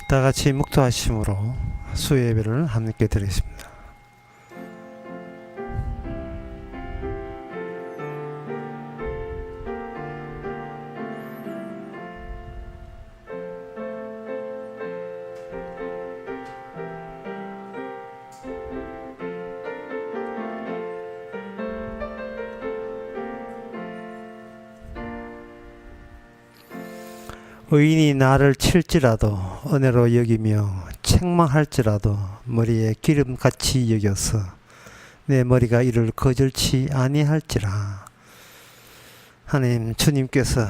다 같이 묵도하심으로 수요 예배를 함께 드리겠습니다. 의인이 나를 칠지라도 은혜로 여기며 책망할지라도 머리에 기름같이 여겨서 내 머리가 이를 거절치 아니할지라. 하나님, 주님께서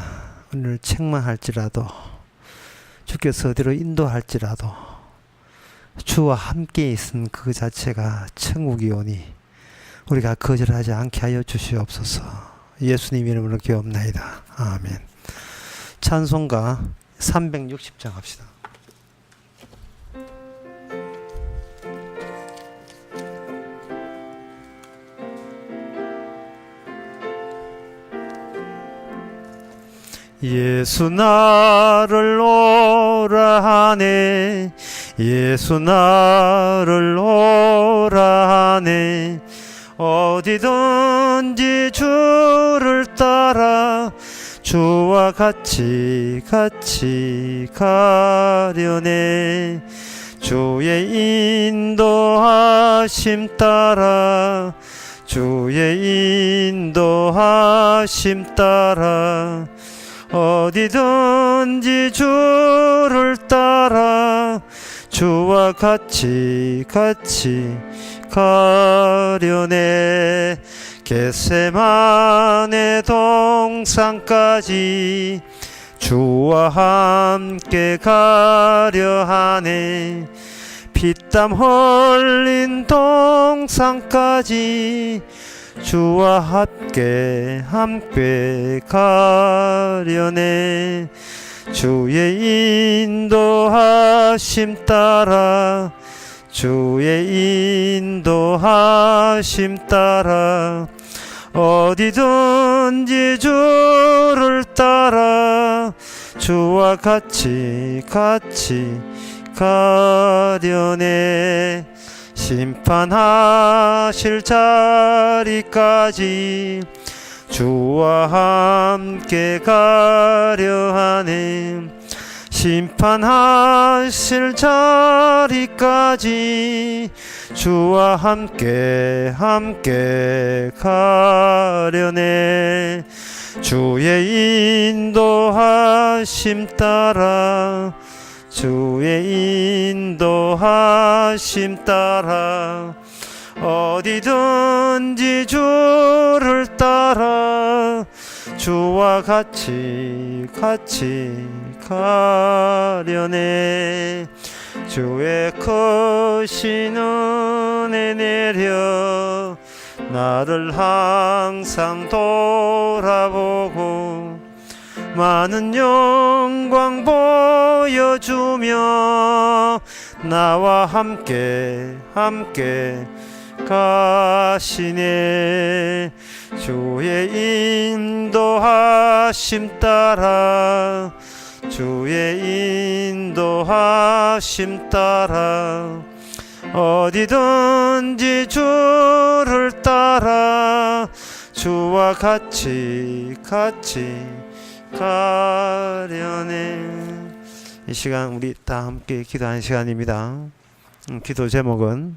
오늘 책망할지라도, 주께서 어디로 인도할지라도 주와 함께 있은 그 자체가 천국이 오니 우리가 거절하지 않게 하여 주시옵소서. 예수님 이름으로 기도합나이다. 아멘. 찬송가 360장 합시다. 예수 나를 오라 하네, 예수 나를 오라 하네. 어디든지 주를 따라 주와 같이 가려네. 주의 인도하심 따라, 주의 인도하심 따라 어디든지 주를 따라 주와 같이 가려네. 겟세마네 동산까지 주와 함께 가려 하네. 피땀 흘린 동산까지 주와 함께 가려네. 주의 인도하심 따라, 주의 인도하심 따라 어디든지 주를 따라 주와 같이 가려네. 심판하실 자리까지 주와 함께 가려 하네. 심판하실 자리까지 주와 함께 가려네. 주의 인도하심 따라, 주의 인도하심 따라 어디든지 주를 따라 주와 같이 가려네. 주의 크신 은혜 내려 나를 항상 돌아보고 많은 영광 보여주며 나와 함께 가시네. 주의 인도하심 따라, 주의 인도하심 따라 어디든지 주를 따라 주와 같이 가려네. 이 시간 우리 다 함께 기도하는 시간입니다. 기도 제목은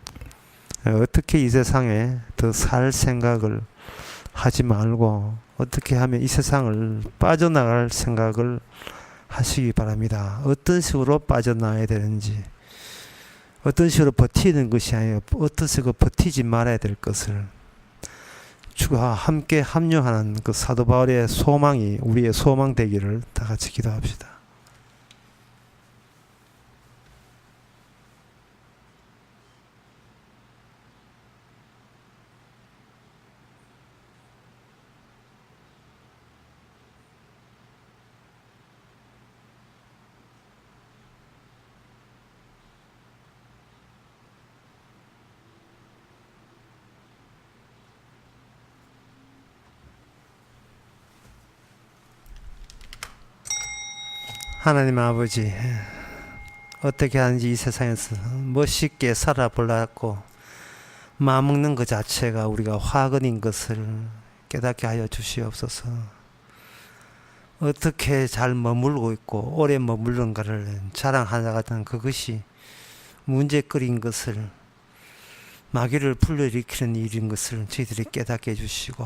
어떻게 이 세상에 더 살 생각을 하지 말고 어떻게 하면 이 세상을 빠져나갈 생각을 하시기 바랍니다. 어떤 식으로 빠져나가야 되는지, 어떤 식으로 버티는 것이 아니라 어떤 식으로 버티지 말아야 될 것을 주가 함께 합류하는 그 사도 바울의 소망이 우리의 소망 되기를 다 같이 기도합시다. 하나님 아버지, 어떻게 하는지 이 세상에서 멋있게 살아보려고 마음먹는 것 자체가 우리가 화근인 것을 깨닫게 하여 주시옵소서. 어떻게 잘 머물고 있고 오래 머물는가를 자랑하자는 그것이 문제거리인 것을, 마귀를 불러일으키는 일인 것을 저희들이 깨닫게 해주시고,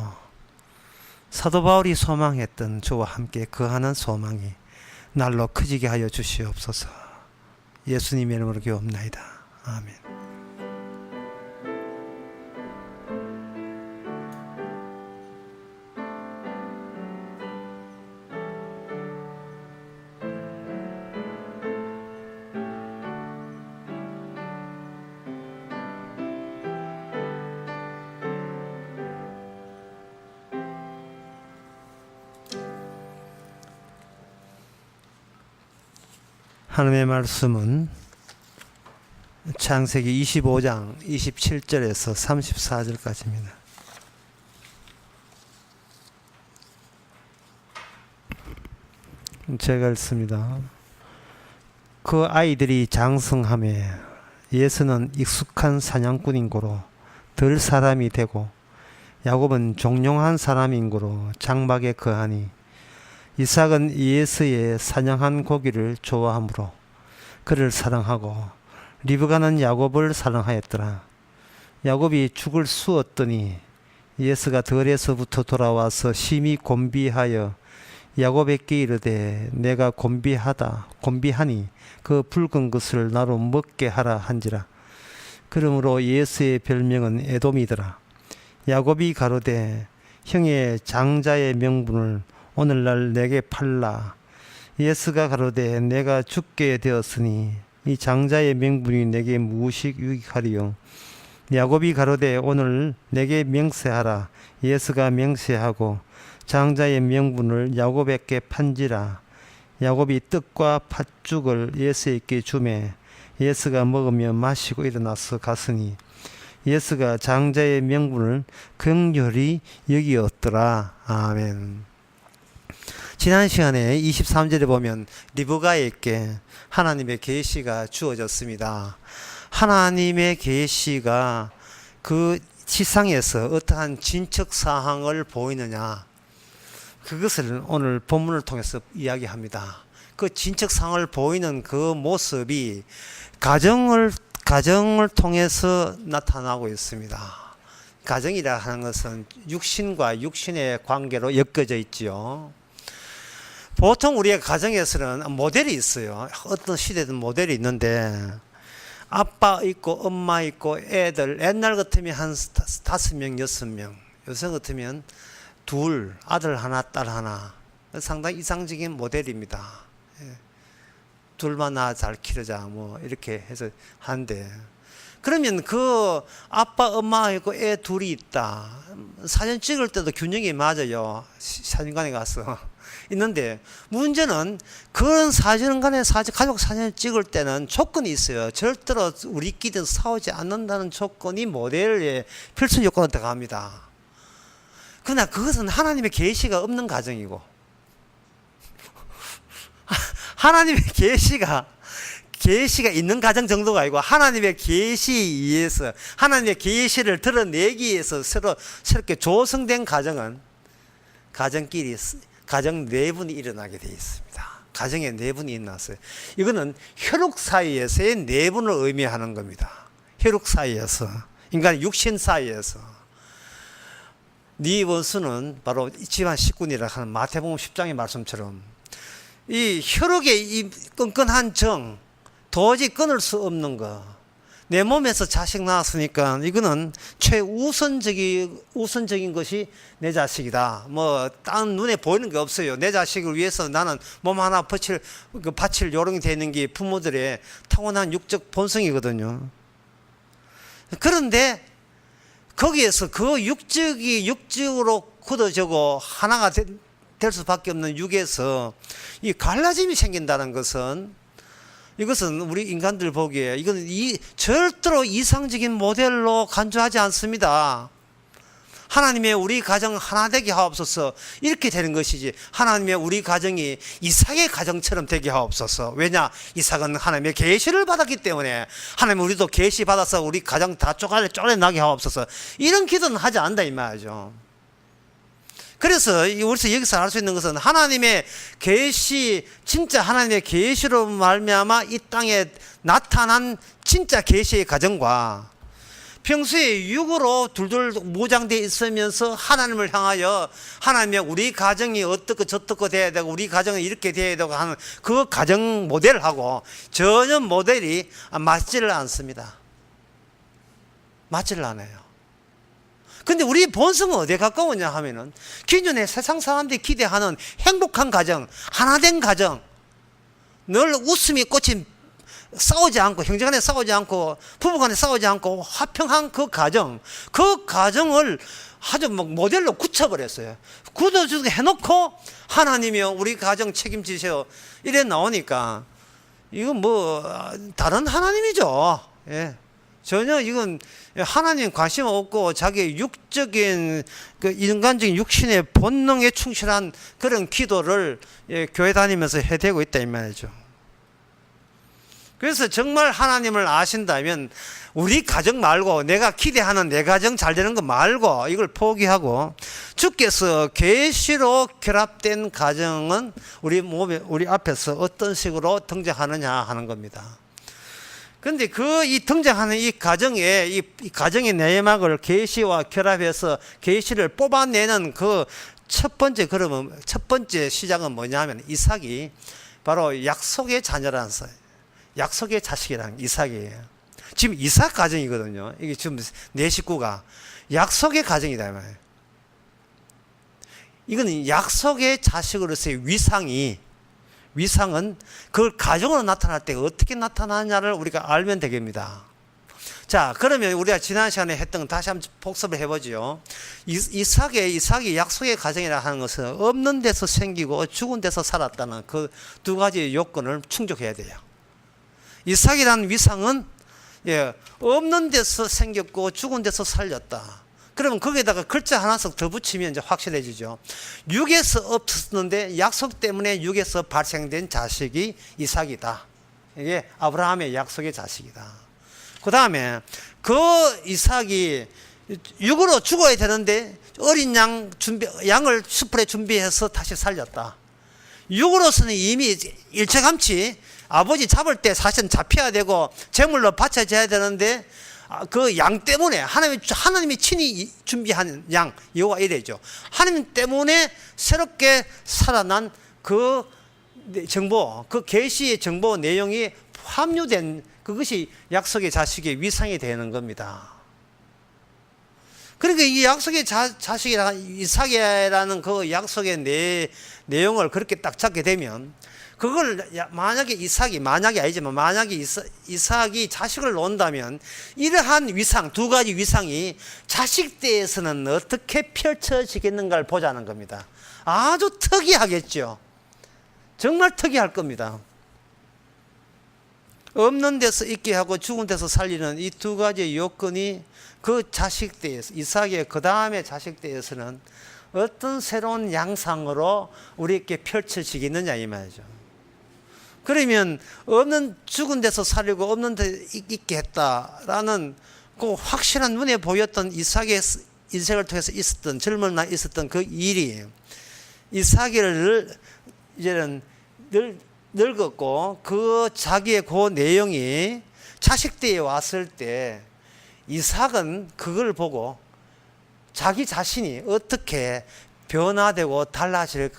사도 바울이 소망했던 저와 함께 거하는 소망이 날로 커지게 하여 주시옵소서. 예수님의 이름으로 기도합나이다. 아멘. 하나님의 말씀은 창세기 25장 27절에서 34절까지입니다. 제가 읽습니다. 그 아이들이 장성하매 예수는 익숙한 사냥꾼인 고로 덜 사람이 되고, 야곱은 종용한 사람인 고로 장막에 거하니, 이삭은 예수의 사냥한 고기를 좋아하므로 그를 사랑하고, 리브가는 야곱을 사랑하였더라. 야곱이 죽을 쑤었더니 예수가 들에서부터 돌아와서 심히 곤비하여 야곱에게 이르되, 내가 곤비하니 그 붉은 것을 나로 먹게 하라 한지라. 그러므로 예수의 별명은 에돔이더라. 야곱이 가로되, 형의 장자의 명분을 오늘날 내게 팔라. 예수가 가로되, 내가 죽게 되었으니 이 장자의 명분이 내게 무엇이 유익하리요. 야곱이 가로되, 오늘 내게 명세하라. 예수가 명세하고 장자의 명분을 야곱에게 판지라. 야곱이 떡과 팥죽을 예수에게 주매 예수가 먹으며 마시고 일어나서 갔으니, 예수가 장자의 명분을 긍휼히 여기었더라. 아멘. 지난 시간에 23절에 보면 리브가에게 하나님의 계시가 주어졌습니다. 하나님의 계시가 그 지상에서 어떠한 진척 사항을 보이느냐, 그것을 오늘 본문을 통해서 이야기합니다. 그 진척 사항을 보이는 그 모습이 가정을 통해서 나타나고 있습니다. 가정이라 하는 것은 육신과 육신의 관계로 엮여져 있지요. 보통 우리의 가정에서는 모델이 있어요. 어떤 시대든 모델이 있는데, 아빠 있고 엄마 있고 애들, 옛날 같으면 한 5명 6명, 요새 같으면 둘, 아들 하나 딸 하나, 상당히 이상적인 모델입니다. 둘만 나 잘 키우자 뭐 이렇게 해서 하는데, 그러면 그 아빠 엄마 있고 애 둘이 있다, 사진 찍을 때도 균형이 맞아요. 사진관에 가서 있는데, 문제는 그런 사진관에 가족 사진을 찍을 때는 조건이 있어요. 절대로 우리끼리 싸우지 않는다는 조건이 모델의 필수 요건으로 들어갑니다. 그러나 그것은 하나님의 계시가 없는 가정이고, 하나님의 계시가 있는 가정 정도가 아니고, 하나님의 계시에 의해서, 하나님의 계시를 드러내기 위해서 새롭게 조성된 가정은 가정 내분이 일어나게 되어 있습니다. 가정에 내분이 일어났어요. 이거는 혈육 사이에서의 내분을 의미하는 겁니다. 혈육 사이에서, 인간의 육신 사이에서. 네 원수는 바로 집안 식군이라 하는 마태복음 10장의 말씀처럼, 이 혈육의 이 끈끈한 정, 도저히 끊을 수 없는 거, 내 몸에서 자식 낳았으니까 이거는 최우선적인 것이 내 자식이다. 뭐 딴 눈에 보이는 게 없어요. 내 자식을 위해서 나는 몸 하나 바칠 요령이 되는 게 부모들의 타고난 육적 본성이거든요. 그런데 거기에서 그 육적으로 굳어지고 하나가 될 수밖에 없는 육에서 이 갈라짐이 생긴다는 것은, 이것은 우리 인간들 보기에 이건 절대로 이상적인 모델로 간주하지 않습니다. 하나님의 우리 가정 하나 되게 하옵소서. 이렇게 되는 것이지, 하나님의 우리 가정이 이삭의 가정처럼 되게 하옵소서. 왜냐? 이삭은 하나님의 계시를 받았기 때문에 하나님 우리도 계시 받아서 우리 가정 다 쪼개나게 하옵소서. 이런 기도는 하지 않는다 이 말이죠. 그래서 우리서 여기서 알 수 있는 것은 하나님의 계시, 진짜 하나님의 계시로 말미암아 이 땅에 나타난 진짜 계시의 가정과 평소에 육으로 둘둘 무장되어 있으면서 하나님을 향하여 하나님의 우리 가정이 어떻고 저떻고 돼야 되고 우리 가정은 이렇게 돼야 되고 하는 그 가정 모델하고 전혀 모델이 맞지를 않습니다. 맞지를 않아요. 근데 우리 본성은 어디에 가까우냐 하면은 기존에 세상 사람들이 기대하는 행복한 가정, 하나된 가정, 늘 웃음이 꽃이 싸우지 않고, 형제간에 싸우지 않고, 부부간에 싸우지 않고 화평한 그 가정을 아주 모델로 굳혀버렸어요. 굳어주게 해놓고 하나님이여 우리 가정 책임지세요 이래 나오니까 이건 뭐 다른 하나님이죠. 예. 전혀 이건 하나님 관심 없고 자기의 육적인 그 인간적인 육신의 본능에 충실한 그런 기도를 교회 다니면서 해대고 있다 이 말이죠. 그래서 정말 하나님을 아신다면 우리 가정 말고 내가 기대하는 내 가정 잘 되는 거 말고 이걸 포기하고 주께서 계시로 결합된 가정은 우리 몸에 우리 앞에서 어떤 식으로 등장하느냐 하는 겁니다. 근데 이 등장하는 이 가정의 내막을 계시와 결합해서 계시를 뽑아내는 그 첫 번째 시작은 뭐냐면 이삭이 바로 약속의 자녀라는 사람, 약속의 자식이라는 이삭이에요. 지금 이삭 가정이거든요. 이게 지금 내 식구가 약속의 가정이다 이 말이에요. 이거는 약속의 자식으로서의 위상은 그걸 가정으로 나타날 때 어떻게 나타나냐를 우리가 알면 되겠습니다. 자, 그러면 우리가 지난 시간에 했던 거 다시 한번 복습을 해보죠. 이삭이 약속의 가정이라 하는 것은 없는 데서 생기고 죽은 데서 살았다는 그 두 가지 요건을 충족해야 돼요. 이삭이라는 위상은 없는 데서 생겼고 죽은 데서 살렸다. 그러면 거기에다가 글자 하나씩 더 붙이면 이제 확실해지죠. 육에서 없었는데 약속 때문에 육에서 발생된 자식이 이삭이다. 이게 아브라함의 약속의 자식이다. 그 다음에 그 이삭이 육으로 죽어야 되는데 어린 양을 수풀에 준비해서 다시 살렸다. 육으로서는 이미 일체감치 아버지 잡을 때 사실은 잡혀야 되고 제물로 바쳐져야 되는데 그 양 때문에 하나님이 친히 준비한 양 여호와 이레죠. 하나님 때문에 새롭게 살아난 그 정보, 그 계시의 정보 내용이 함유된 그것이 약속의 자식의 위상이 되는 겁니다. 그러니까 이 약속의 자식이라는 이삭이라는 그 약속의 내용을 그렇게 딱 잡게 되면 그걸 만약에 만약이 아니지만 만약에 이삭이 자식을 놓는다면 이러한 위상, 두 가지 위상이 자식대에서는 어떻게 펼쳐지겠는가를 보자는 겁니다. 아주 특이하겠죠. 정말 특이할 겁니다. 없는 데서 있게 하고 죽은 데서 살리는 이 두 가지 요건이 그 자식대에서, 이삭의 그 다음에 자식대에서는 어떤 새로운 양상으로 우리에게 펼쳐지겠느냐 이 말이죠. 그러면 죽은 데서 살리고 없는 데 있게 했다라는 그 확실한 눈에 보였던 이삭의 인생을 통해서 있었던 젊은 날 있었던 그 일이 이삭을 이제는 늙었고 그 자기의 그 내용이 자식대에 왔을 때 이삭은 그걸 보고 자기 자신이 어떻게 변화되고 달라질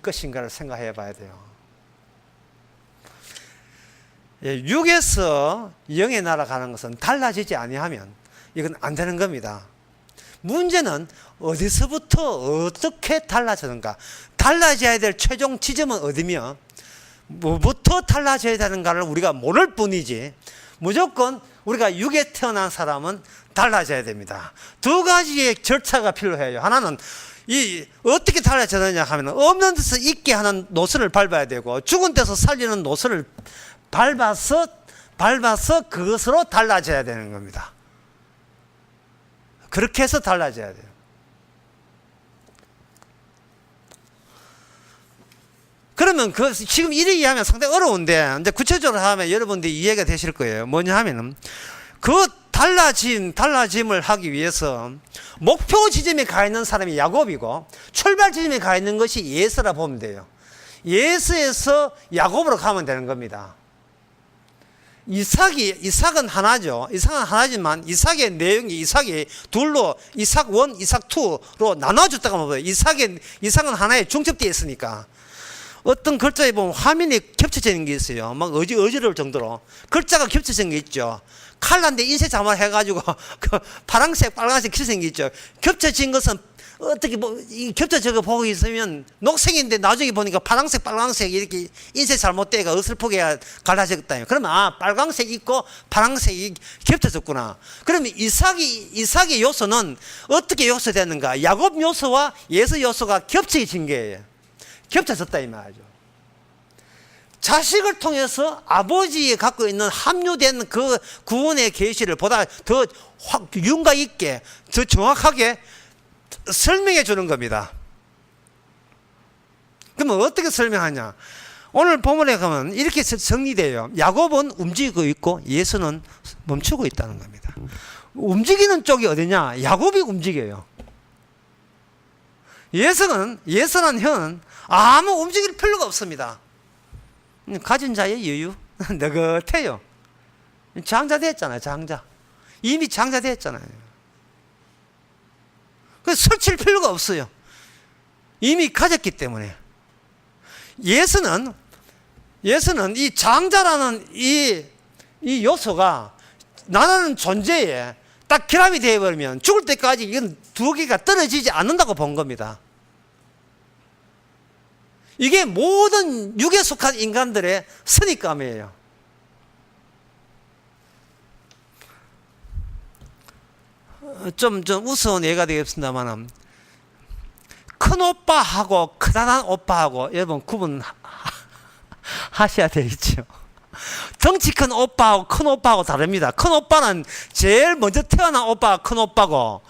것인가를 생각해 봐야 돼요. 육에서 영의 나라 가는 것은 달라지지 아니하면 이건 안 되는 겁니다. 문제는 어디서부터 어떻게 달라지는가, 달라져야 될 최종 지점은 어디며 뭐부터 달라져야 되는가를 우리가 모를 뿐이지 무조건 우리가 육에 태어난 사람은 달라져야 됩니다. 두 가지의 절차가 필요해요. 하나는 어떻게 달라지느냐 하면 없는 데서 있게 하는 노선을 밟아야 되고 죽은 데서 살리는 노선을 밟아서 그것으로 달라져야 되는 겁니다. 그렇게 해서 달라져야 돼요. 그러면 지금 이렇게 이해하면 상당히 어려운데, 이제 구체적으로 하면 여러분들이 이해가 되실 거예요. 뭐냐 하면은, 그 달라짐을 하기 위해서 목표 지점에 가 있는 사람이 야곱이고, 출발 지점에 가 있는 것이 예수라 보면 돼요. 예수에서 야곱으로 가면 되는 겁니다. 이삭은 하나죠. 이삭은 하나지만 이삭의 내용이 이삭이 둘로 이삭 1, 이삭 2로 나눠줬다고 하면 이삭은 하나에 중첩되어 있으니까 어떤 글자에 보면 화면이 겹쳐져 있는 게 있어요. 막 어지러울 정도로 글자가 겹쳐진 게 있죠. 칼라인데 인쇄 자막 해가지고 그 파란색, 빨간색 겹쳐진 게 있죠. 겹쳐진 것은 어떻게 겹쳐져 보고 있으면 녹색인데 나중에 보니까 파란색, 빨간색 이렇게 인쇄 잘못되가 어설프게 갈라졌다. 그러면 빨간색 있고 파란색이 겹쳐졌구나. 그러면 이삭의 요소는 어떻게 요소되는가? 야곱 요소와 예수 요소가 겹쳐진 거예요. 겹쳐졌다 이 말이죠. 자식을 통해서 아버지에 갖고 있는 함유된 그 구원의 계시를 보다 더 윤곽 있게, 더 정확하게 설명해 주는 겁니다. 그러면 어떻게 설명하냐? 오늘 본문에 가면 이렇게 정리돼요. 야곱은 움직이고 있고 예수는 멈추고 있다는 겁니다. 움직이는 쪽이 어디냐? 야곱이 움직여요. 예수는 혀는 아무 움직일 필요가 없습니다. 가진 자의 여유 느긋해요. 장자됐잖아요. 이미 장자됐잖아요. 그래서 설칠 필요가 없어요. 이미 가졌기 때문에. 예수는 이 장자라는 이 요소가 나라는 존재에 딱 결합이 되어버리면 죽을 때까지 이건 두 개가 떨어지지 않는다고 본 겁니다. 이게 모든 육에 속한 인간들의 선입감이에요. 좀 우스운 예가 되겠습니다만, 큰 오빠하고 크다란 오빠하고 여러분 구분하셔야 되겠죠. 덩치 큰 오빠하고 큰 오빠하고 다릅니다. 큰 오빠는 제일 먼저 태어난 오빠가 큰 오빠고,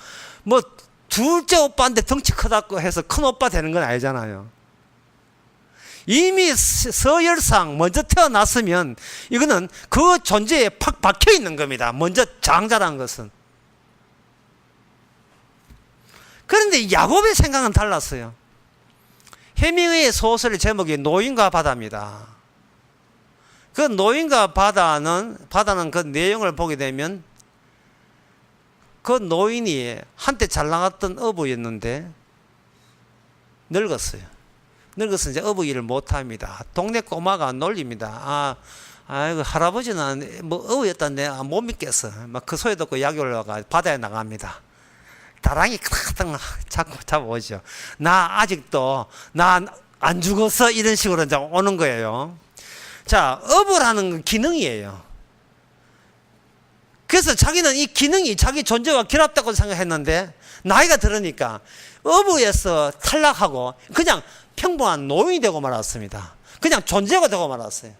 뭐 둘째 오빠인데 덩치 크다고 해서 큰 오빠 되는 건 아니잖아요. 이미 서열상 먼저 태어났으면 이거는 그 존재에 팍 박혀 있는 겁니다. 먼저 장자라는 것은. 그런데 야곱의 생각은 달랐어요. 해밍웨이의 소설의 제목이 노인과 바다입니다. 그 노인과 바다는 그 내용을 보게 되면 그 노인이 한때 잘 나갔던 어부였는데 늙었어요. 늙어서 이제 어부 일을 못합니다. 동네 꼬마가 놀립니다. 아이고 할아버지는 뭐 어부였다는데 못 믿겠어. 막 그 소리 듣고 약이 올라가 바다에 나갑니다. 다랑이 크당 자꾸 잡아오죠. 나 아직도 나 안 죽었어 이런 식으로 이제 오는 거예요. 자, 어부라는 건 기능이에요. 그래서 자기는 이 기능이 자기 존재와 결합됐다고 생각했는데 나이가 들으니까 어부에서 탈락하고 그냥 평범한 노인이 되고 말았습니다. 그냥 존재가 되고 말았어요.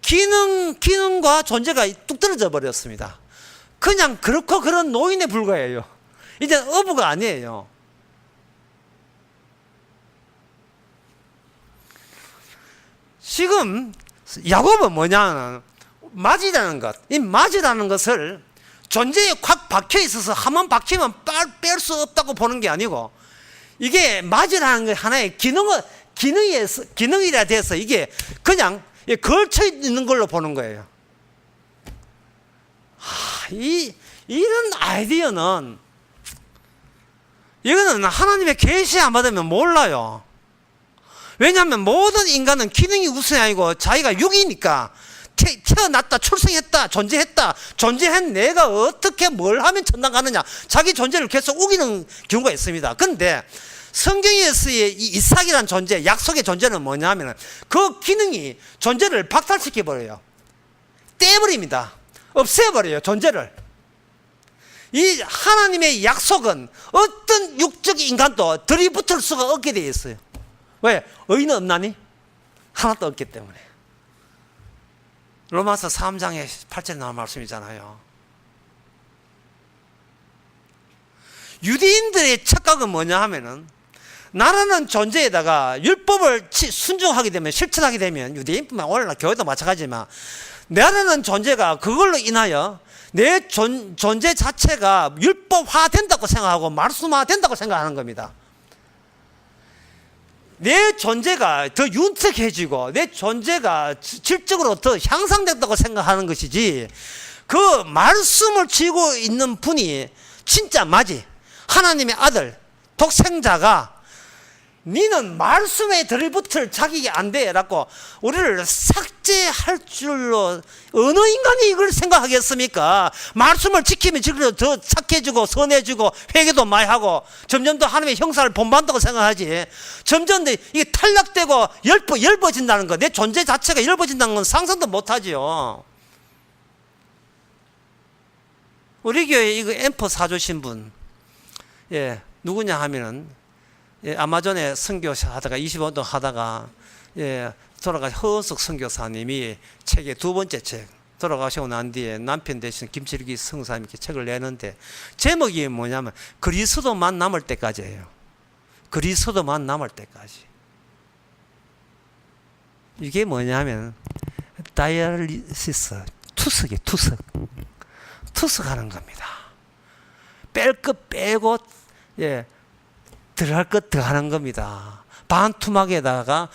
기능과 존재가 뚝 떨어져 버렸습니다. 그냥 그렇고 그런 노인에 불과해요. 이제 어부가 아니에요. 지금 야곱은 뭐냐면 맞이라는 것, 이 맞이라는 것을 존재에 확 박혀 있어서 한번 박히면 뺄 수 없다고 보는 게 아니고, 이게 맞이라는 게 하나의 기능이라 돼서 이게 그냥 걸쳐 있는 걸로 보는 거예요. 이런 아이디어는 이거는 하나님의 계시 안 받으면 몰라요. 왜냐하면 모든 인간은 기능이 우선이 아니고 자기가 육이니까 태어났다, 출생했다, 존재한 내가 어떻게 뭘 하면 천당 가느냐, 자기 존재를 계속 우기는 경우가 있습니다. 그런데 성경에서의 이 이삭이라는 존재, 약속의 존재는 뭐냐면 그 기능이 존재를 박탈시켜버려요. 떼버립니다. 없애버려요, 존재를. 이 하나님의 약속은 어떤 육적 인간도 들이붙을 수가 없게 되어 있어요. 왜? 의인은 없나니? 하나도 없기 때문에. 로마서 3장에 8절에 나온 말씀이잖아요. 유대인들의 착각은 뭐냐 하면은 나라는 존재에다가 율법을 순종하게 되면, 실천하게 되면, 유대인뿐만 오늘날 교회도 마찬가지지만, 나라는 존재가 그걸로 인하여 내 존재 자체가 율법화 된다고 생각하고 말씀화 된다고 생각하는 겁니다. 내 존재가 더 윤택해지고 내 존재가 질적으로 더 향상된다고 생각하는 것이지, 그 말씀을 쥐고 있는 분이 진짜 맞지, 하나님의 아들 독생자가 니는 말씀에 들붙을 자격이 안 돼 라고 우리를 삭제할 줄로 어느 인간이 이걸 생각하겠습니까? 말씀을 지키면 지킬수록 더 착해지고 선해지고 회개도 많이 하고 점점 더 하나님의 형상을 본받는다고 생각하지, 점점 더 이게 탈락되고 엷어진다는 거, 내 존재 자체가 엷어진다는 건 상상도 못하지요. 우리 교회 이거 앰프 사주신 분, 누구냐 하면은, 아마존에 선교하다가 25년 하다가, 돌아가신 허은숙 선교사님이 책의 두 번째 책, 돌아가시고 난 뒤에 남편 대신 김칠기 성사님이 책을 내는데, 제목이 뭐냐면 그리스도만 남을 때까지예요. 그리스도만 남을 때까지. 이게 뭐냐면 다이알리시스, 투석하는 겁니다. 뺄 것 빼고, 들어갈 것 더하는 겁니다. 반투막에다가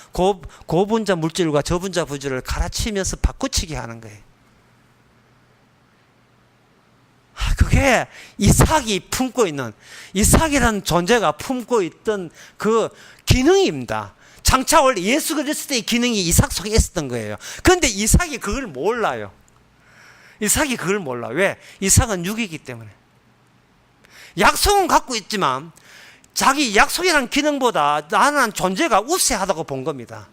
고분자 물질과 저분자 물질을 갈아치면서 바꾸치기 하는 거예요. 그게 이삭이 품고 있는, 이삭이라는 존재가 품고 있던 그 기능입니다. 장차 원래 예수 그리스도의 기능이 이삭 속에 있었던 거예요. 그런데 이삭이 그걸 몰라요. 이삭이 그걸 몰라. 왜? 이삭은 육이기 때문에. 약속은 갖고 있지만 자기 약속이라는 기능보다 나는 존재가 우세하다고 본 겁니다.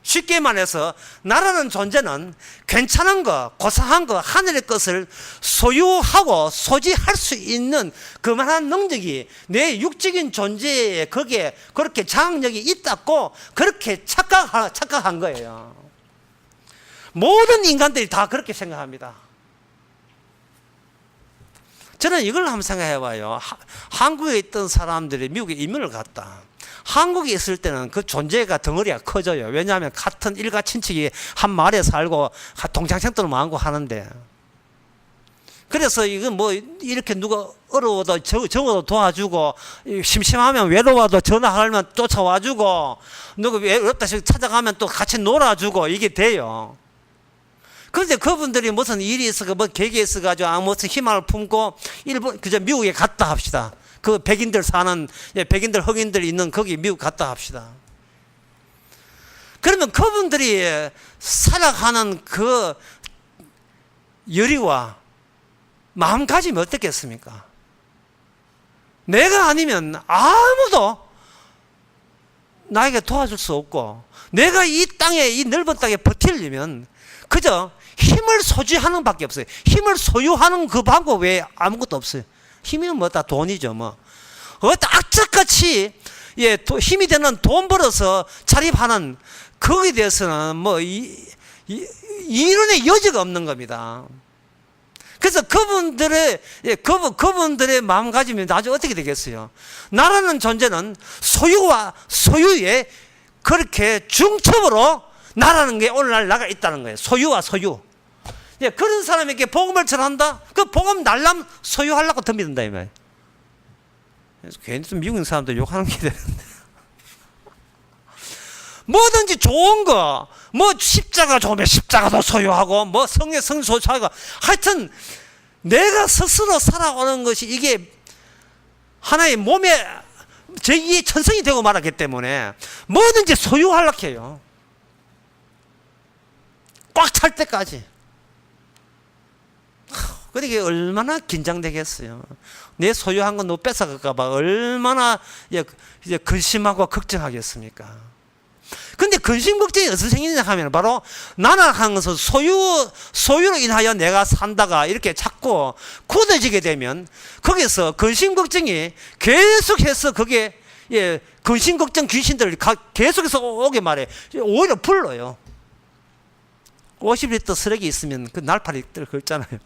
쉽게 말해서 나라는 존재는 괜찮은 거, 고상한 거, 하늘의 것을 소유하고 소지할 수 있는 그만한 능력이 내 육적인 존재에 거기에 그렇게 장악력이 있다고 그렇게 착각한 거예요. 모든 인간들이 다 그렇게 생각합니다. 저는 이걸 한번 생각해 봐요. 한국에 있던 사람들이 미국에 이민을 갔다. 한국에 있을 때는 그 존재가 덩어리가 커져요. 왜냐하면 같은 일가 친척이 한 마을에 살고 동창생들 많고 하는데, 그래서 이건 뭐 이렇게 누가 어려워도 적어도 도와주고, 심심하면 외로워도 전화하면 쫓아와주고, 누가 외롭다 싶어 찾아가면 또 같이 놀아주고, 이게 돼요. 그런데 그분들이 무슨 일이 있어가, 뭐 계기에 있어가지고 무슨 희망을 품고 그저 미국에 갔다 합시다. 그 백인들 사는, 백인들 흑인들 있는 거기 미국 갔다 합시다. 그러면 그분들이 살아가는 그 열의와 마음가짐이 어떻겠습니까? 내가 아니면 아무도 나에게 도와줄 수 없고, 내가 이 땅에, 이 넓은 땅에 버티려면 그저 힘을 소지하는 밖에 없어요. 힘을 소유하는 그 방법 외에 아무것도 없어요. 힘이 뭐 다 돈이죠, 뭐. 악착같이, 힘이 되는 돈 벌어서 자립하는 거기에 대해서는 뭐, 이론의 여지가 없는 겁니다. 그래서 그분들의 마음가짐이 나중에 어떻게 되겠어요? 나라는 존재는 소유와 소유에 그렇게 중첩으로 나라는 게 오늘날 나가 있다는 거예요. 소유와 소유. 그런 사람에게 복음을 전한다? 그 복음 날람 소유하려고 덤비든다, 이 말이에요. 괜히 좀 미국 사람들 욕하는 게 되는데. 뭐든지 좋은 거, 뭐 십자가 좋으면 십자가도 소유하고, 뭐 성령 소유하고, 하여튼 내가 스스로 살아오는 것이 이게 하나의 몸의 제2의 천성이 되고 말았기 때문에 뭐든지 소유하려고 해요. 꽉 찰 때까지. 그러니까 얼마나 긴장되겠어요. 내 소유한 건 너 뺏어갈까봐 얼마나 이제 근심하고 걱정하겠습니까? 근데 근심 걱정이 어디서 생기냐 하면 바로 나나 하는 것은 소유로 인하여 내가 산다가 이렇게 자꾸 굳어지게 되면 거기서 근심 걱정이 계속해서 그게 근심 걱정 귀신들을 계속해서 오게 말해. 오히려 불러요. 50리터 쓰레기 있으면 그 날파리 긁잖아요.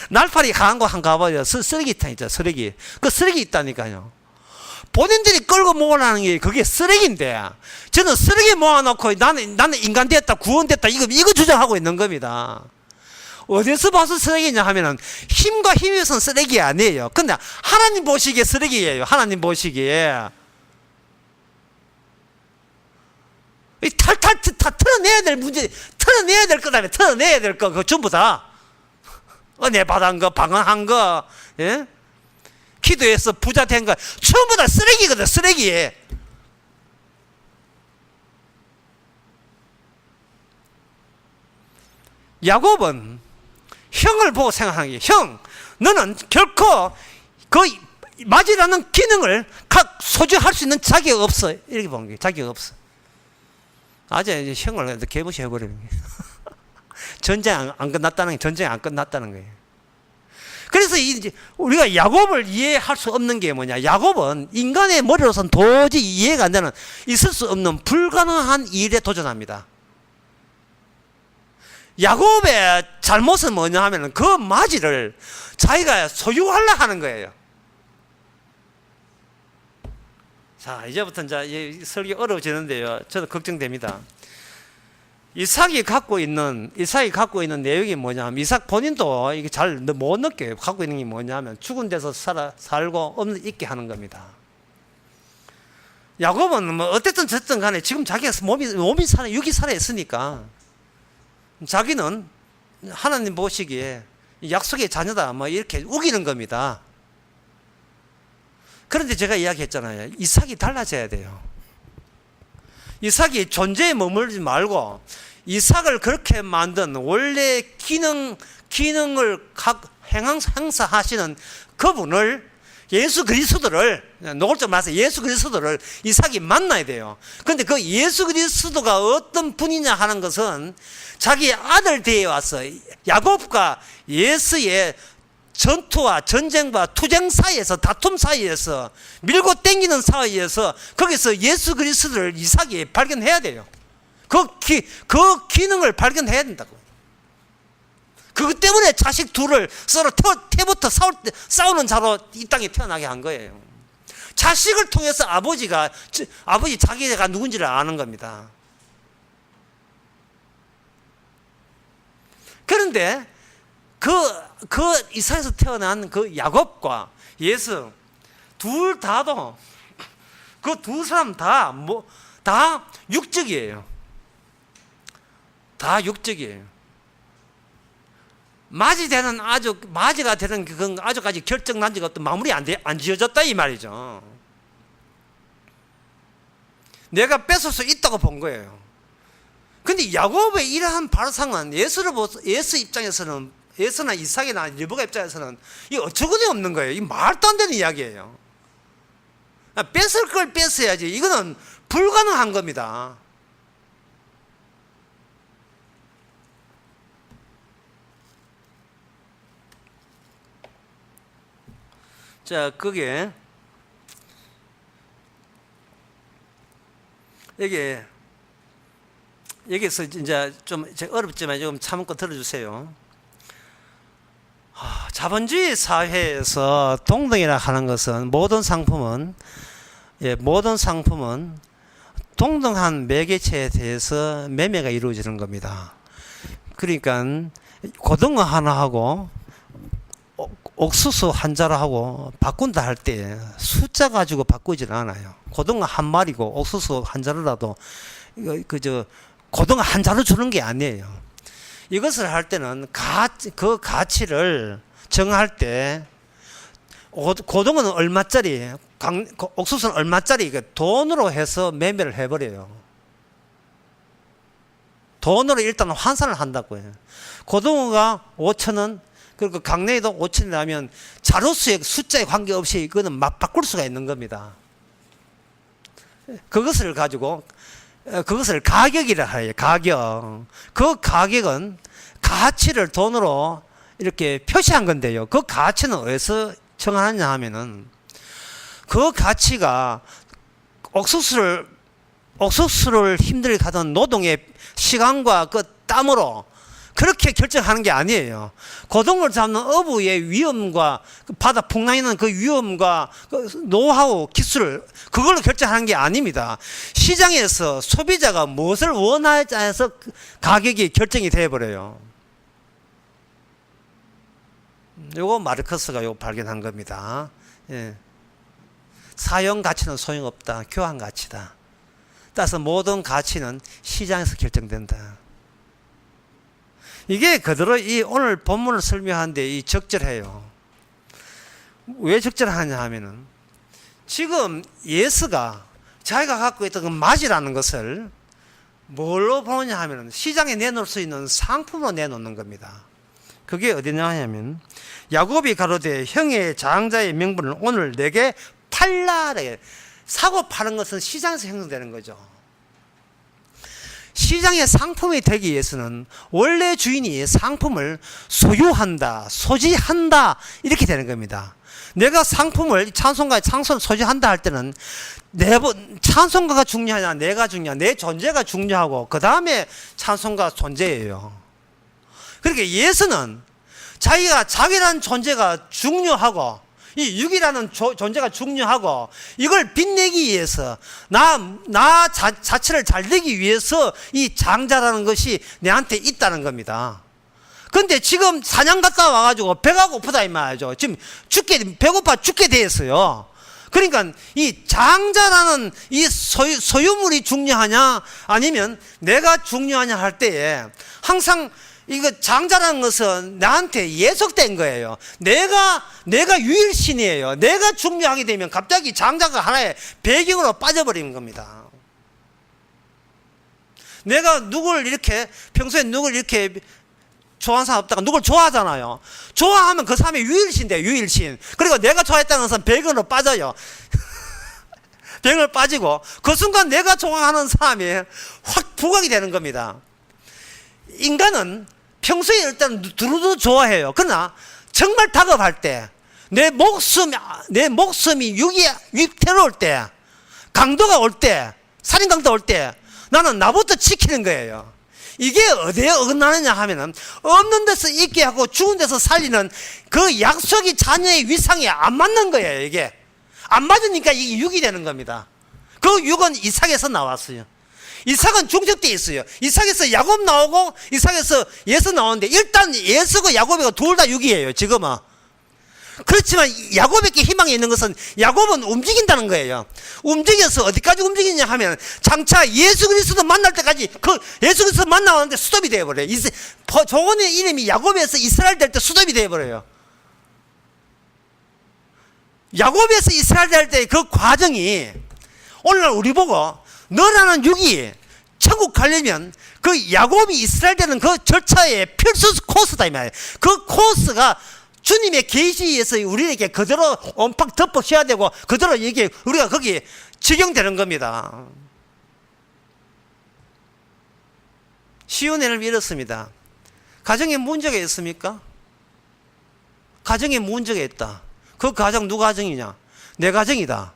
날파리 강한 거 한 가봐요. 쓰레기탕 있죠, 쓰레기. 그 쓰레기 있다니까요. 본인들이 끌고 모으라는 게 그게 쓰레기인데, 저는 쓰레기 모아놓고 나는 인간 됐다, 구원됐다, 이거 주장하고 있는 겁니다. 어디서 봐서 쓰레기냐 하면은 힘과 힘에선 쓰레기 아니에요. 근데 하나님 보시기에 쓰레기예요. 하나님 보시기에. 탈 털어내야 될 문제, 털어내야 될 거다며, 털어내야 될 거, 그거 전부 다. 은혜 받은 거, 방언한 거, 예? 기도해서 부자 된 거, 전부 다 쓰레기거든, 쓰레기. 야곱은 형을 보고 생각하는 게, 형, 너는 결코 그 맞이라는 기능을 소지할 수 있는 자격 없어. 이렇게 보는 게, 자격 없어. 아재 이제 형을 개무시 해버리는 게. 전쟁 안 끝났다는 게, 전쟁이 안 끝났다는 거예요. 그래서 이제 우리가 야곱을 이해할 수 없는 게 뭐냐. 야곱은 인간의 머리로서는 도저히 이해가 안 되는, 있을 수 없는 불가능한 일에 도전합니다. 야곱의 잘못은 뭐냐 하면 그 마지를 자기가 소유하려 하는 거예요. 자, 이제부터 이제 설교 어려워지는데요. 저도 걱정됩니다. 이삭이 갖고 있는 내용이 뭐냐 하면, 이삭 본인도 이게 잘 못 느껴요. 갖고 있는 게 뭐냐 하면 죽은 데서 살고 있게 하는 겁니다. 야곱은 뭐 어쨌든 저쨌든 간에 지금 자기가 육이 살아있으니까 자기는 하나님 보시기에 약속의 자녀다, 뭐 이렇게 우기는 겁니다. 그런데 제가 이야기했잖아요. 이삭이 달라져야 돼요. 이삭이 존재에 머물지 말고 이삭을 그렇게 만든 원래 기능을 행사하시는 그분을, 예수 그리스도를, 노골적으로 말해서 예수 그리스도를 이삭이 만나야 돼요. 그런데 그 예수 그리스도가 어떤 분이냐 하는 것은 자기 아들 되어 와서 야곱과 예수의 전투와 전쟁과 투쟁 사이에서, 다툼 사이에서, 밀고 땡기는 사이에서 거기서 예수 그리스도를 이삭이 발견해야 돼요. 그 기능을 발견해야 된다고. 그것 때문에 자식 둘을 서로 태부터 싸우는 자로 이 땅에 태어나게 한 거예요. 자식을 통해서 아버지 자기가 누군지를 아는 겁니다. 그런데 그 이삭에서 태어난 그 야곱과 예수 둘 다도, 그 두 사람 다 육적이에요. 다 육적이에요. 마지가 되는 그건 아주까지 결정난 지가 없던, 마무리 안 지어졌다 이 말이죠. 내가 뺏을 수 있다고 본 거예요. 근데 야곱의 이러한 발상은 예수 입장에서는, 예수나 이삭이나 리브가 입장에서는 이 어처구니 없는 거예요. 이 말도 안 되는 이야기예요. 뺏을 걸 뺏어야지. 이거는 불가능한 겁니다. 자, 여기서 이제 좀 어렵지만 좀 참고 들어주세요. 자본주의 사회에서 동등이라 하는 것은, 모든 상품은 동등한 매개체에 대해서 매매가 이루어지는 겁니다. 그러니까 고등어 하나하고 옥수수 한 자루하고 바꾼다 할 때 숫자 가지고 바꾸지는 않아요. 고등어 한 마리고 옥수수 한 자루라도 고등어 한 자루 주는 게 아니에요. 이것을 할 때는 그 가치를 정할 때, 고등어는 얼마짜리, 옥수수는 얼마짜리, 돈으로 해서 매매를 해버려요. 돈으로 일단 환산을 한다고요. 고등어가 5,000원, 그리고 강냉이도 5,000원이라면 자루수의 숫자에 관계없이 이거는 바꿀 수가 있는 겁니다. 그것을 가격이라 해요. 가격. 그 가격은 가치를 돈으로 이렇게 표시한 건데요. 그 가치는 어디서 정하느냐 하면은, 그 가치가 옥수수를 힘들게 가던 노동의 시간과 그 땀으로 그렇게 결정하는 게 아니에요. 고동을 잡는 어부의 위험과 바다 풍랑이는 그 위험과 그 노하우, 기술, 그걸로 결정하는 게 아닙니다. 시장에서 소비자가 무엇을 원하자해서 가격이 결정이 되어버려요. 요거 마르크스가 요거 발견한 겁니다. 예. 사용 가치는 소용없다. 교환 가치다. 따라서 모든 가치는 시장에서 결정된다. 이게 그대로 이 오늘 본문을 설명하는데 이 적절해요. 왜 적절하냐 하면은 지금 예수가 자기가 갖고 있던 그 맞이라는 것을 뭘로 보느냐 하면은 시장에 내놓을 수 있는 상품으로 내놓는 겁니다. 그게 어디냐 하면 야곱이 가로되 형의 장자의 명분을 오늘 내게 팔라래. 사고 파는 것은 시장에서 형성되는 거죠. 시장의 상품이 되기 위해서는 원래 주인이 상품을 소유한다, 소지한다 이렇게 되는 겁니다. 내가 상품을 찬송가에 소지한다 할 때는 찬송가가 중요하냐 내가 중요하냐 내 존재가 중요하고 그 다음에 찬송가 존재예요. 그러니까 예수는 자기라는 존재가 중요하고 이 육이라는 존재가 중요하고 이걸 빛내기 위해서 나 자체를 잘 되기 위해서 이 장자라는 것이 내한테 있다는 겁니다. 근데 지금 사냥 갔다 와가지고 배가 고프다 이 말이죠. 지금 배고파 죽게 되었어요. 그러니까 이 장자라는 이 소유물이 중요하냐 아니면 내가 중요하냐 할 때에 항상 이거 장자라는 것은 나한테 예속된 거예요. 내가 유일신이에요. 내가 중요하게 되면 갑자기 장자가 하나의 배경으로 빠져버리는 겁니다. 내가 평소에 누굴 이렇게 좋아하는 사람 없다가 누굴 좋아하잖아요. 좋아하면 그 사람이 유일신 돼요. 유일신. 그리고 내가 좋아했다는 것은 배경으로 빠져요. 배경으로 빠지고 그 순간 내가 좋아하는 사람이 확 부각이 되는 겁니다. 인간은 평소에 일단 두루두루 좋아해요. 그러나 정말 다급할 때, 내 목숨이 위태로울 때, 강도가 올 때, 살인 강도 올 때, 나는 나부터 지키는 거예요. 이게 어디에 어긋나느냐 하면은 없는 데서 있게 하고 죽은 데서 살리는 그 약속이 자녀의 위상에 안 맞는 거예요. 이게 안 맞으니까 이게 육이 되는 겁니다. 그 육은 이삭에서 나왔어요. 이삭은 중첩되어 있어요. 이삭에서 야곱 나오고 이삭에서 예수 나오는데 일단 예수고 야곱이고 둘 다 육이에요. 지금은. 그렇지만 야곱에게 희망이 있는 것은 야곱은 움직인다는 거예요. 움직여서 어디까지 움직이냐 하면 장차 예수 그리스도 만날 때까지 그 예수 그리스도 만나는데 스톱이 되어버려요. 종원의 이름이 야곱에서 이스라엘 될 때 스톱이 되어버려요. 야곱에서 이스라엘 될 때 그 과정이 오늘날 우리 보고 너라는 육이 천국 가려면 그 야곱이 이스라엘 되는 그 절차의 필수 코스다 이 말이에요. 그 코스가 주님의 계시에서 우리에게 그대로 온팍 덮어셔야 되고 그대로 이게 우리가 거기 적용되는 겁니다. 쉬운 예를 잃었습니다. 가정에 문제가 있습니까? 가정에 문제가 있다. 그 가정 누가 가정이냐? 내 가정이다.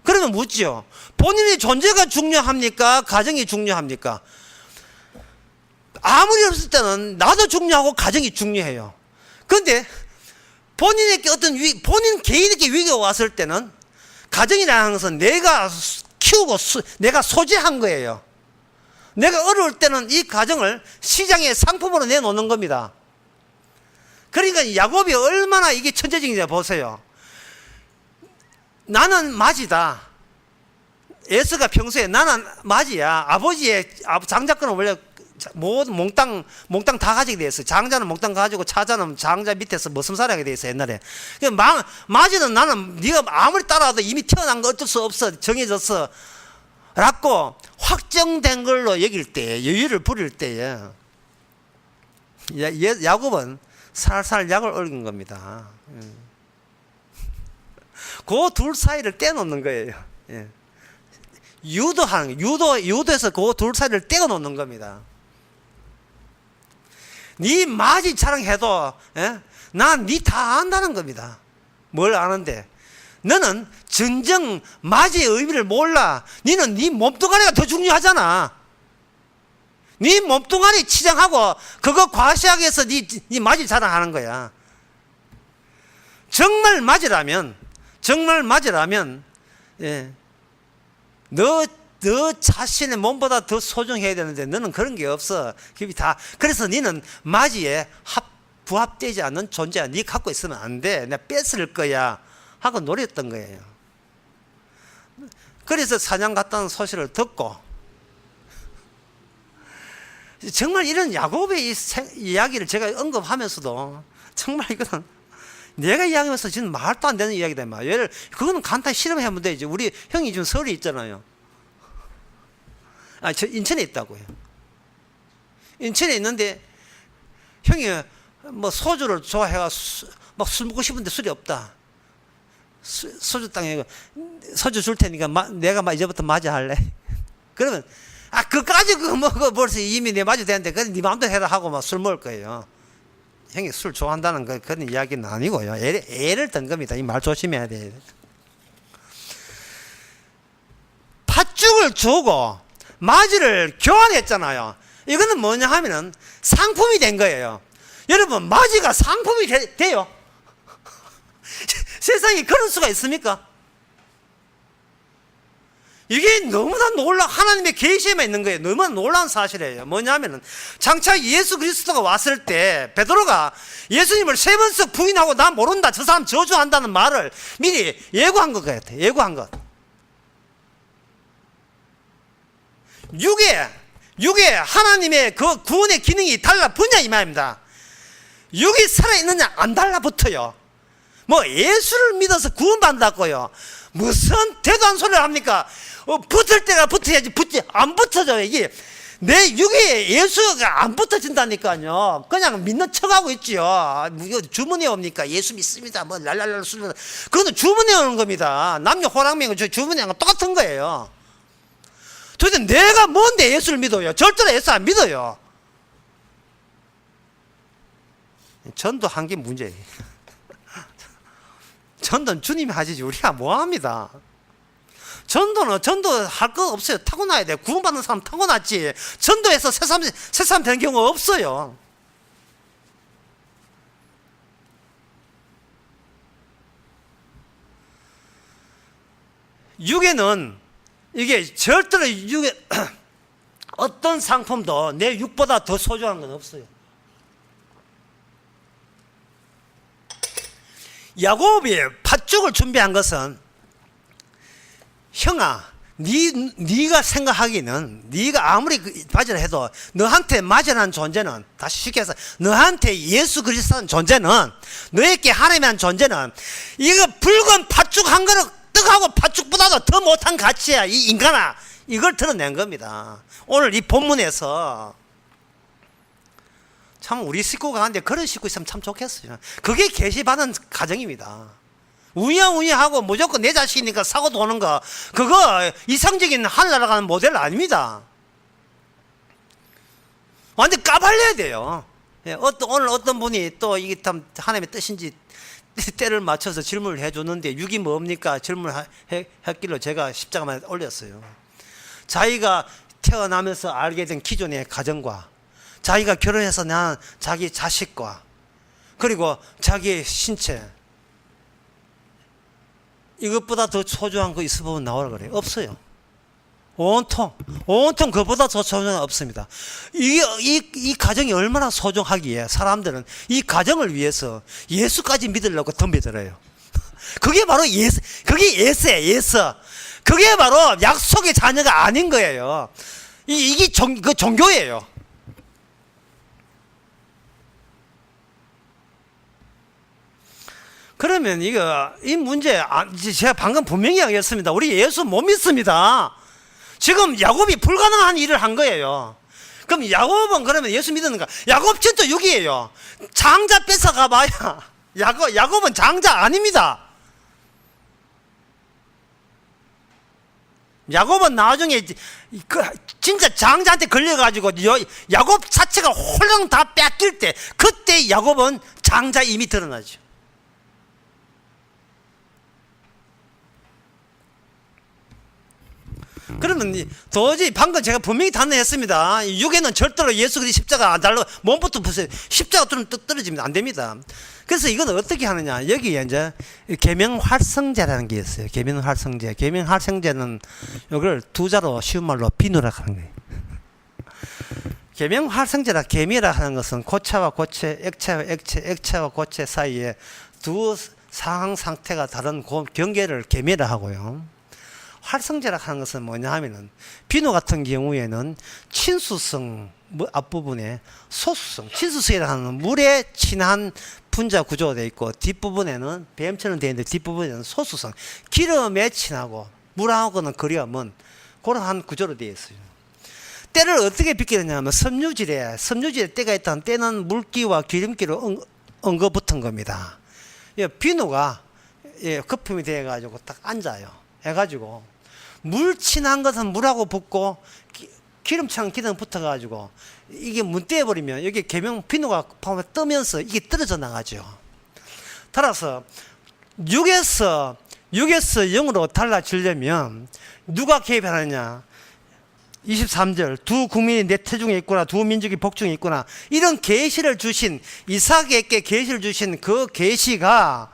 그러면 묻죠. 본인의 존재가 중요합니까? 가정이 중요합니까? 아무리 없을 때는 나도 중요하고 가정이 중요해요. 그런데 본인에게 본인 개인에게 위기가 왔을 때는 가정이라는 것은 내가 키우고 내가 소지한 거예요. 내가 어려울 때는 이 가정을 시장의 상품으로 내놓는 겁니다. 그러니까 야곱이 얼마나 이게 천재적인지 보세요. 나는 맞이다. 예수가 평소에 나는 맞이야. 아버지의 장자권은 원래 몽땅 다 가지게 돼 있어요. 장자는 몽땅 가지고 차자는 장자 밑에서 머슴살하게 돼 있어요. 옛날에. 맞이는 나는 네가 아무리 따라와도 이미 태어난 거 어쩔 수 없어. 정해졌어. 라고 확정된 걸로 여길 때, 여유를 부릴 때에 야곱은 살살 약을 얽은 겁니다. 그 둘 사이를 떼놓는 거예요. 예. 유도해서 그 둘 사이를 떼어놓는 겁니다. 네 맞이 자랑해도 난 네 다 안다는 겁니다. 뭘 아는데 너는 진정 맞이의 의미를 몰라. 너는 네 몸뚱아리가 더 중요하잖아. 네 몸뚱아리 치장하고 그거 과시하기 위해서 네 맞이 자랑하는 거야. 정말 맞으라면 예, 너 자신의 몸보다 더 소중해야 되는데 너는 그런 게 없어. 그래서 너는 맞이에 부합되지 않는 존재야. 네 갖고 있으면 안 돼. 내가 뺏을 거야 하고 노렸던 거예요. 그래서 사냥 갔다는 소식을 듣고 정말 이런 야곱의 이야기를 제가 언급하면서도 정말 이거는 내가 이야기하면서 지금 말도 안 되는 이야기다. 그거는 간단히 실험하면 되지. 우리 형이 지금 서울에 있잖아요. 저 인천에 있다고요. 인천에 있는데 형이 뭐 소주를 좋아해가 막 술 먹고 싶은데 술이 없다. 소주 땅에 소주 줄 테니까 내가 이제부터 맞아 할래. 그러면 그까지 그거 벌써 이미 내 맞아 되는데 그래 네 마음대로 해라 하고 막 술 먹을 거예요. 형이 술 좋아한다는 그런 이야기는 아니고요. 애를 든 겁니다. 이 말 조심해야 돼. 팥죽을 주고 맞이를 교환했잖아요. 이거는 뭐냐 하면은 상품이 된 거예요. 여러분, 맞이가 상품이 돼요? 세상에 그럴 수가 있습니까? 이게 너무나 하나님의 계시에만 있는 거예요. 너무나 놀라운 사실이에요. 뭐냐면은 장차 예수 그리스도가 왔을 때 베드로가 예수님을 3번씩 부인하고 나 모른다, 저 사람 저주한다는 말을 미리 예고한 것 같아요. 예고한 것. 육에 하나님의 그 구원의 기능이 달라붙냐 이 말입니다. 육이 살아있느냐 안 달라붙어요. 뭐 예수를 믿어서 구원받는다고요. 무슨 대도 안 소리를 합니까? 붙을 때가 붙어야지 안 붙어져요. 이게 내 육에 예수가 안 붙어진다니까요. 그냥 믿는 척하고 있지요. 주문해 옵니까? 예수 믿습니다. 뭐 랄랄랄 수는 그거는 주문해 오는 겁니다. 남녀 호랑맹은 주문해 오는 거 똑같은 거예요. 도대체 내가 뭔데 예수를 믿어요? 절대로 예수 안 믿어요. 전도한 게 문제예요. 전도는 주님이 하시지 우리가 뭐합니다. 전도할 거 없어요. 타고나야 돼. 구원받는 사람 타고났지. 전도해서 새삼 되는 경우가 없어요. 육에는 이게 절대로 육에 어떤 상품도 내 육보다 더 소중한 건 없어요. 야곱이 팥죽을 준비한 것은 형아, 네가 생각하기는 네가 아무리 맞으라 해도 너한테 맞으라는 존재는, 다시 쉽게 해서 너한테 예수 그리스도라는 존재는, 너에게 하나님이라는 존재는 이거 붉은 팥죽 한 그릇 떡하고 팥죽보다도 더 못한 가치야 이 인간아. 이걸 드러낸 겁니다. 오늘 이 본문에서 참 우리 식구가 하는데 그런 식구 있으면 참 좋겠어요. 그게 계시받은 가정입니다. 우냐우냐하고 무조건 내 자식이니까 사고 도는 거, 그거 이상적인 하늘나라 가는 모델 아닙니다. 완전 까발려야 돼요. 오늘 어떤 분이 또 이게 참 하나님의 뜻인지 때를 맞춰서 질문을 해줬는데, 육이 뭡니까? 질문을 했길래 제가 십자가만 올렸어요. 자기가 태어나면서 알게 된 기존의 가정과, 자기가 결혼해서 낳은 자기 자식과, 그리고 자기의 신체, 이것보다 더 소중한 거 있어보면 나오라 그래요. 없어요. 온통 그보다 더 소중한 거 없습니다. 이 가정이 얼마나 소중하기에 사람들은 이 가정을 위해서 예수까지 믿으려고 덤벼들어요. 그게 바로 그게 예수예요. 예수. 그게 바로 약속의 자녀가 아닌 거예요. 이게 종교예요. 그러면 이 문제, 제가 방금 분명히 하겠습니다. 우리 예수 못 믿습니다. 지금 야곱이 불가능한 일을 한 거예요. 그럼 야곱은 그러면 예수 믿었는가? 야곱 진짜 6이에요. 장자 뺏어가 봐야. 야곱은 장자 아닙니다. 야곱은 나중에 진짜 장자한테 걸려가지고 야곱 자체가 홀랑 다 뺏길 때, 그때 야곱은 장자 이미 드러나죠. 그러면 도저히 방금 제가 분명히 단언했습니다. 육에는 절대로 예수 그리스도 십자가 안 달라. 몸부터 보세요. 십자가 좀 떨어집니다. 안 됩니다. 그래서 이건 어떻게 하느냐. 여기에 이제 계명 활성제라는 게 있어요. 계명 활성제. 계명 활성제는 이걸 두 자로 쉬운 말로 비누라 하는 거예요. 계명 활성제라 계미라 하는 것은 고체와 고체, 액체와 액체, 액체와 고체 사이에 두 상황 상태가 다른 경계를 계미라 하고요. 활성제라 하는 것은 뭐냐 하면은 비누 같은 경우에는 친수성 앞부분에 소수성, 친수성이라는 물에 친한 분자 구조가 되어 있고 뒷부분에는 뱀처럼 되어 있는데 뒷부분에는 소수성, 기름에 친하고 물하고는 거리 없는 그러한 구조로 되어 있어요. 때를 어떻게 비키느냐 하면 섬유질에 때가 있다는 때는 물기와 기름기로 엉거붙은 겁니다. 비누가 거품이 되어 가지고 딱 앉아요. 해가지고 물 친한 것은 물하고 붙고 기름찬 기름 붙어 가지고 이게 문대해 버리면 여기 계명 비누가 뜨면서 이게 떨어져 나가죠. 따라서 6에서 0으로 달라지려면 누가 개입하느냐. 23절 두 국민이 내 태중에 있구나, 두 민족이 복중에 있구나, 이런 계시를 주신 이삭에게 계시를 주신 그 계시가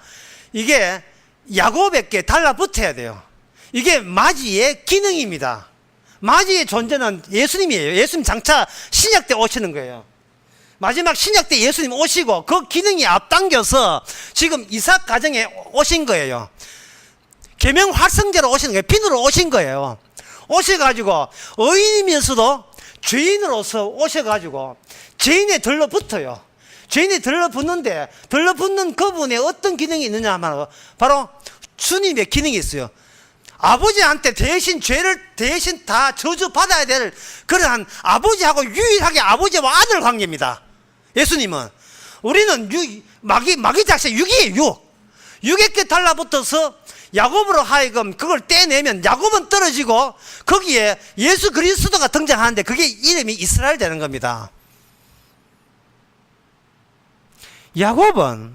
이게 야곱에게 달라붙어야 돼요. 이게 마지의 기능입니다. 마지의 존재는 예수님이에요. 예수님 장차 신약 때 오시는 거예요. 마지막 신약 때 예수님 오시고 그 기능이 앞당겨서 지금 이삭 가정에 오신 거예요. 계명 활성제로 오시는 거예요. 비누로 오신 거예요. 오셔가지고 의인이면서도 죄인으로서 오셔가지고 죄인에 들러붙어요. 죄인에 들러붙는데 들러붙는 그분에 어떤 기능이 있느냐 하면 바로 주님의 기능이 있어요. 아버지한테 대신 죄를 대신 다 저주받아야 될 그러한 아버지하고 유일하게 아버지와 아들 관계입니다. 예수님은. 우리는 마귀 작세 육이에요. 육에게 달라붙어서 야곱으로 하여금 그걸 떼내면 야곱은 떨어지고 거기에 예수 그리스도가 등장하는데 그게 이름이 이스라엘 되는 겁니다. 야곱은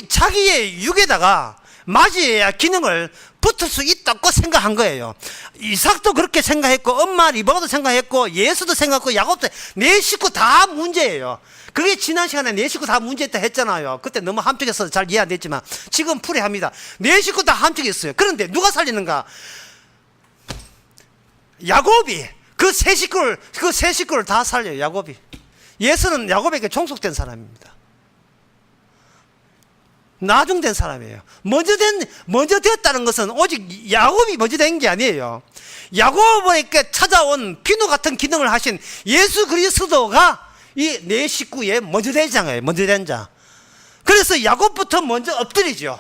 자기의 육에다가 맞이해야 기능을 붙을 수 있다고 생각한 거예요. 이삭도 그렇게 생각했고 엄마 리버가도 생각했고 예수도 생각했고 야곱도 내 식구 다 문제예요. 그게 지난 시간에 내 식구 다 문제있다 했잖아요. 그때 너무 함축해서 잘 이해 안 됐지만 지금 풀이합니다. 내 식구 다 함축했어요. 그런데 누가 살리는가? 야곱이 그 세 식구를 다 살려요. 야곱이. 예수는 야곱에게 종속된 사람입니다. 나중된 사람이에요. 먼저 되었다는 것은 오직 야곱이 먼저 된 게 아니에요. 야곱에게 찾아온 비누 같은 기능을 하신 예수 그리스도가 이 네 식구의 먼저 된 자예요. 먼저 된 자. 그래서 야곱부터 먼저 엎드리죠.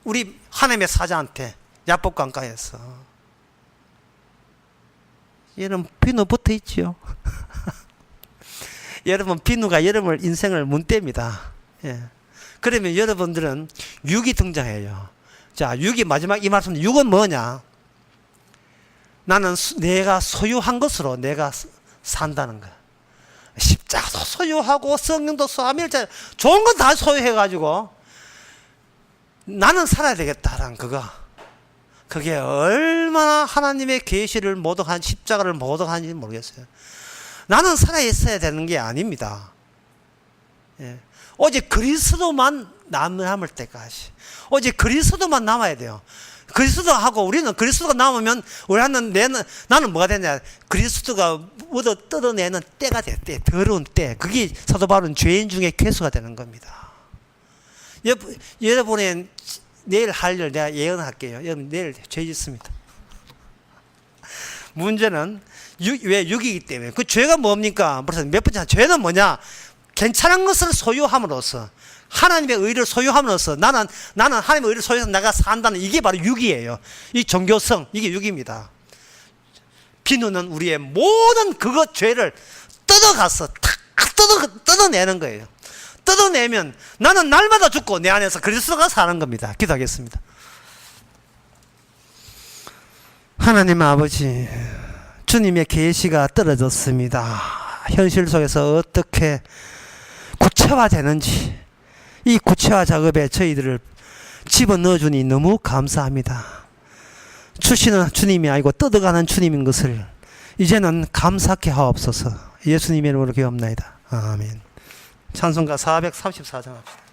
우리 하나님의 사자한테 야복 강가에서. 여러분 비누 붙어 있죠. 여러분 비누가 여러분 인생을 문대입니다. 예. 그러면 여러분들은 육이 등장해요. 자, 육이 마지막 이 말씀, 육은 뭐냐? 나는 내가 소유한 것으로 내가 산다는 거야. 십자가도 소유하고 성령도 소유하며 좋은 건 다 소유해가지고 나는 살아야 되겠다라는 그거. 그게 얼마나 하나님의 계시를 모독한 십자가를 모독하는지 모르겠어요. 나는 살아있어야 되는 게 아닙니다. 예. 오직 그리스도만 남을 때까지. 오직 그리스도만 남아야 돼요. 그리스도하고 우리는 그리스도가 남으면 나는 뭐가 되냐? 그리스도가 얻어 뜯어내는 때가 돼. 때. 더러운 때. 그게 사도 바울은 죄인 중에 괴수가 되는 겁니다. 여러분의 내일 할 일 내가 예언할게요. 여러분 내일 죄 짓습니다. 문제는 왜 육이기 때문에. 그 죄가 뭡니까? 벌써 몇 번째 죄는 뭐냐? 괜찮은 것을 소유함으로써 하나님의 의를 소유함으로써 나는 하나님의 의를 소유해서 내가 산다는 이게 바로 육이에요. 이 종교성 이게 육입니다. 비누는 우리의 모든 그것 죄를 뜯어가서 탁 뜯어내는 거예요. 뜯어내면 나는 날마다 죽고 내 안에서 그리스도가 사는 겁니다. 기도하겠습니다. 하나님 아버지, 주님의 계시가 떨어졌습니다. 현실 속에서 어떻게 구체화되는지 이 구체화 작업에 저희들을 집어넣어 주니 너무 감사합니다. 주시는 주님이 아니고 뜯어가는 주님인 것을 이제는 감사케 하옵소서. 예수님의 이름으로 기도합나이다. 아멘. 찬송가 434장 합시다.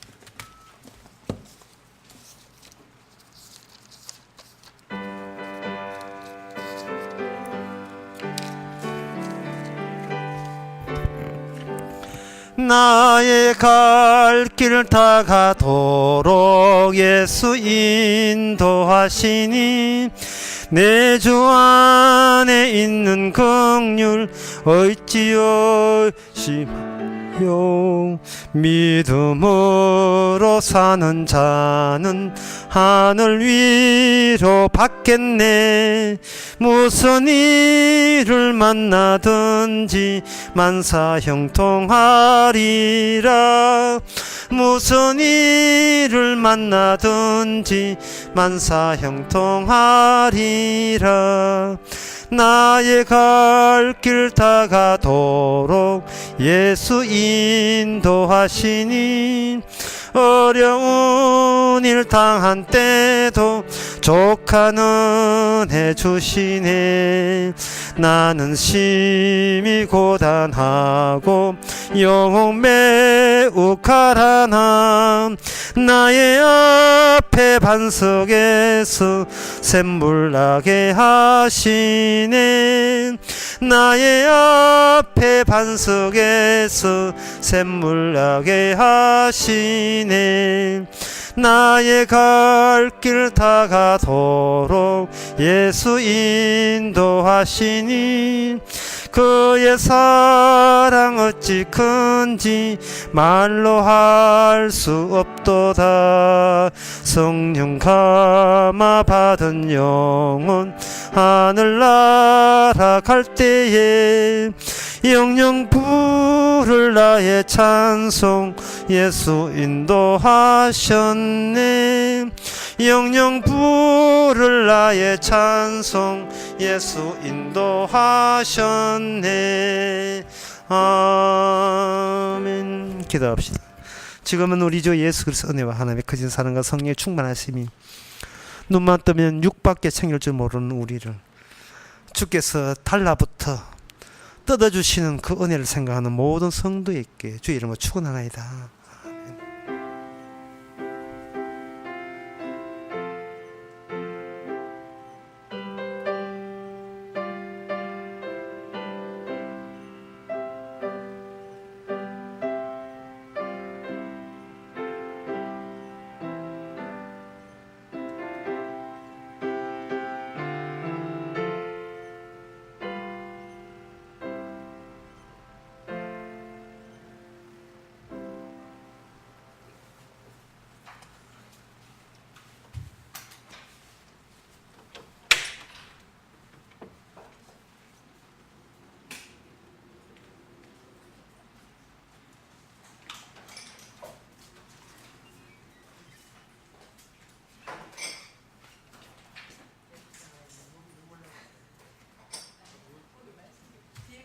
나의 갈 길 다 가도록 예수 인도하시니 내 주 안에 있는 긍휼 어찌여 심하요. 믿음으로 사는 자는 하늘 위로 받겠네. 무슨 일을 만나든지 만사형통하리라. 무슨 일을 만나든지 만사형통하리라. 나의 갈 길 다 가도록 예수 인도하시니 어려운 일 당한 때도 족하는 해 주시네. 나는 심히 고단하고 영혼 매우 가라나. 나의 앞에 반석에서 샘물 나게 하시네. 나의 앞에 반석에서 샘물 나게 하시네. 나의 갈 길 다 가도록 예수 인도하시니 그의 사랑 어찌 큰지 말로 할 수 없도다. 성령 감화 받은 영혼 하늘나라 갈 때에 영영 부를 나의 찬송 예수 인도하셨네. 영영 부를 나의 찬송 예수 인도하셨네. 아멘. 기도합시다. 지금은 우리 주 예수 그리스도 은혜와 하나님의 크신 사랑과 성령의 충만하심이 눈만 뜨면 육밖에 챙길 줄 모르는 우리를 주께서 달라붙어 뜯어주시는 그 은혜를 생각하는 모든 성도에게 주의 이름으로 축원하나이다.